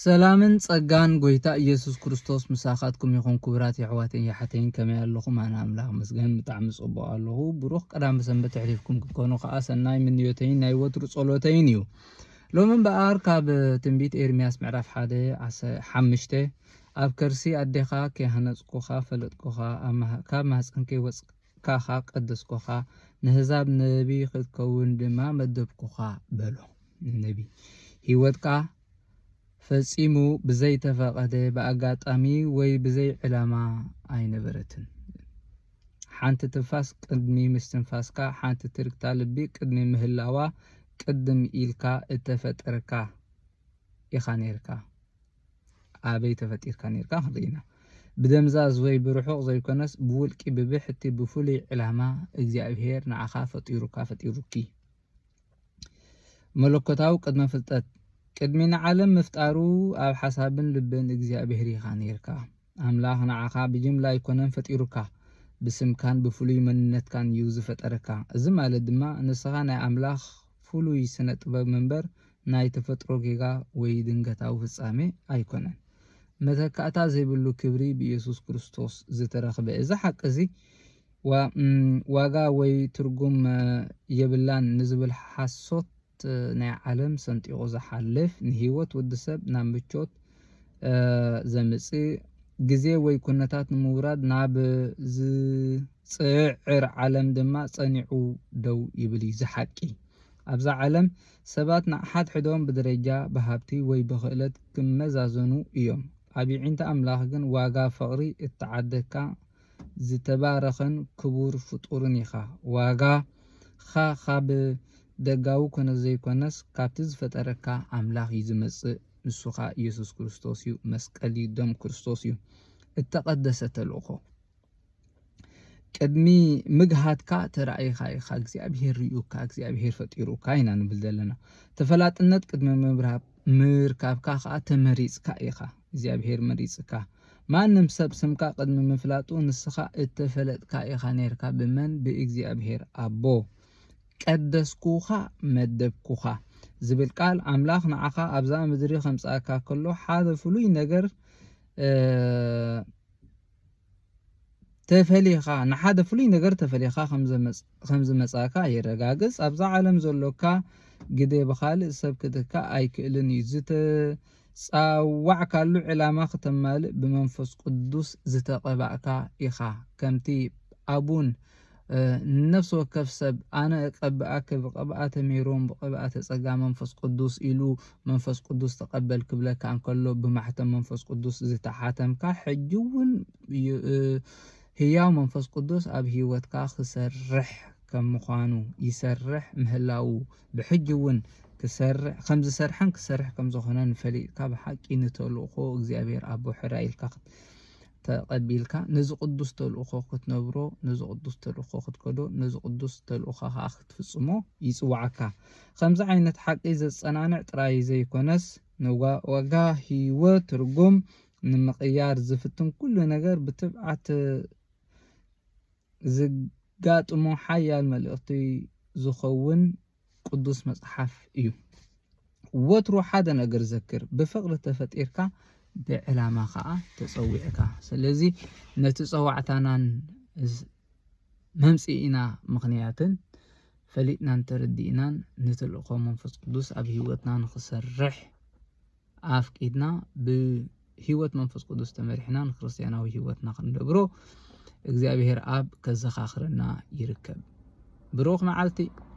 سلامن ጸጋን ጎይታ ኢየሱስ ክርስቶስ ምሳኻትኩም ይኹን ክብራት ይሕዋተን ያሕተን ከመይ ኣለኹም ኣነ ኣምላኽ መስገን ብጣዕሚ ጽቡቕ ኣለኹ ብሩኽ ቀዳም ሰንበት ሕሊፍኩም ክኮኑ ከዓ ሰናይ ምንዮተይን ናይ ወትሩ ጸሎተይን እዩ ሎሚ በኣር ካብ ትንቢት ኤርምያስ ምዕራፍ 1:5 ኣብ ከርሲ ኣዴኻ ከይሃነጽኩኻ ፈለጥኩኻ ካብ ማህፀንከ ወጽካኻ ቀደስኩኻ ንህዛብ ነቢ ክትከውን ድማ መደብኩኻ በሎ ነቢ ህይወትካ ፈጺሙ ብዘይ ተፈቀደ በአጋጣሚ ወይ ብዘይ ዕላማ አይነበረትን ሓንቲ ትንፋስ ቅድሚ ምስትንፋስካ ሓንቲ ትርክታ ልቢ ቅድሚ ምህላዋ ቅድም ኢልካ እተፈጠርካ ኢኻ ነርካ ኣበይ ተፈጢርካ ነርካ ኸዲና ብደምዛዝ ወይ ብሩሑቕ ዘይኮነስ ብውልቂ ብብሕቲ ብፍሉይ ዕላማ እግዚአብሔር ንዓኻ ፈጢሩኪ መለኮታዊ ቅድመ ፍልጠት ቅድሚና ዓለም ምፍጣሩ ኣብ ሓሳብን ልብን እግዚአብሔር ኢኻ ነርካ ኣምላኽ ንዓኻ ብጅምላ ይኮነን ፈጢሩካ ብስምካን ብፍሉይ መንነትካን እዩ ዝፈጠረካ እዚ ማለት ድማ ንስኻ ናይ ኣምላኽ ፍሉይ ስነ ጥበብ መንበር ናይ ተፈጥሮ ጌጋ ወይ ድንገታዊ ፍጻሜ ኣይኮነን መተካእታ ዘይብሉ ክብሪ ብኢየሱስ ክርስቶስ ዝተረኸበ እዚ ሓቂ እዚ ዋጋ ወይ ትርጉም የብላን ንዝብል ሓሶት ናይ ዓለም ሰንጢቆ ዝሓልፍ ንህይወት ወድሰብ ናብ ምቾት ዘምጽእ ግዜ ወይ ኩነታት ንምውራድ ናብ ዝጽዕር ዓለም ድማ ጸኒዑ ደው ይብል ዝሓቂ ኣብዛ ዓለም ሰባት ንሓድሕዶም ብደረጃ ብሃብቲ ወይ ብኽእለት ክመዛዘኑ እዮም ኣብዒንተ ኣምላኽ ግን ዋጋ ፍቕሪ እተዓደካ ዝተባረኸን ክቡር ፍጡርን ኢኻ ዋጋ ካብ ደጋው ኮነ ዘይኮነስ ካብቲ ዝፈጠረካ ኣምላኽ ይዝመጽእ ንሱኻ ኢየሱስ ክርስቶስ እዩ መስቀሊ ደም ክርስቶስ እዩ እተቀደሰ ተልእኾ ቅድሚ ምግሃትካ ተራእይኻ ኢኻ እግዚአብሔር ርዩካ እግዚአብሔር ፈጢሩካ ኢና ንብል ዘለና ተፈላጥነት ቅድሚ ምርካብካ ከዓ ተመሪጽካ ኢኻ እግዚአብሔር መሪጽካ ማንም ሰብ ስምካ ቅድሚ ምፍላጡ ንስኻ እተፈለጥካ ኢኻ ነርካ ብመን ብእግዚአብሔር ኣቦ ቀደስኩኻ መደብኩኻ ዝብል ቃል ኣምላኽ ንዓኻ ኣብዛ ምድሪ ከምጻእካ ከሎ ሓደ ፍሉይ ነገር ተፈሊኻ ንሓደ ፍሉይ ነገር ተፈሊኻ ከም ዝመጻእካ ይረጋግጽ ኣብዛ ዓለም ዘሎካ ግደ ብኻልእ ሰብ ክትካ ኣይክእልን እዩ ዝተጻዋዕካሉ ዕላማ ከተማልእ ብመንፈስ ቅዱስ ዝተቐባእካ ኢኻ ከምቲ ኣቡን ነፍስ ወከፍ ሰብ ኣነ ቀብኣከ ብቀብኣተ ሜሮም ብቀብኣተ ጸጋ መንፈስ ቅዱስ ኢሉ መንፈስ ቅዱስ ተቀበል ክብለካ እንከሎ ብማሕተም መንፈስ ቅዱስ ዝተሓተምካ ሕጂውን ህያው መንፈስ ቅዱስ ኣብ ህይወትካ ክሰርሕ ከም ምዃኑ ይሰርሕ ምህላው ብሕጂውን ክሰርሕ ከም ዝሰርሕን ክሰርሕ ከም ዝኾነ ንፈሊጥካ ብሓቂ ንተልእኾ እግዚአብሔር ኣቦ ሕራኢልካ ተቀቢልካ ነዚ ቅዱስ ተልእኾ ክትነብሮ ነዚ ቅዱስ ተልእኾ ክትከዶ ነዚ ቅዱስ ተልእኾ ከዓ ክትፍጽሞ ይጽዋዓካ ከምዚ ዓይነት ሓቂ ዘጸናንዕ ጥራይ ዘይኮነስ ንዋጋ ህይወት ትርጉም ንምቕያር ዝፍትን ኩሉ ነገር ብትብዓት ዝጋጥሞ ሓያል መልእኽቲ ዝኸውን ቅዱስ መጽሓፍ እዩ ወትሩ ሓደ ነገር ዘክር ብፍቕሪ ተፈጢርካ ብዕላማ ከዓ ተጸዊዕካ ስለዚ ነቲ ጸዋዕታናን መምጽኢና ምኽንያትን ፈሊጥናን ተረዲእናን ንተልእኾ መንፈስ ቅዱስ ኣብ ህይወትና ንኽሰርሕ ኣፍቂድና ብህይወት መንፈስ ቅዱስ ተመሪሕና ንክርስቲያናዊ ህይወትና ክንነብሮ እግዚአብሔር ኣብ ከዘኻኽረና ይርከብ ብሩኽ መዓልቲ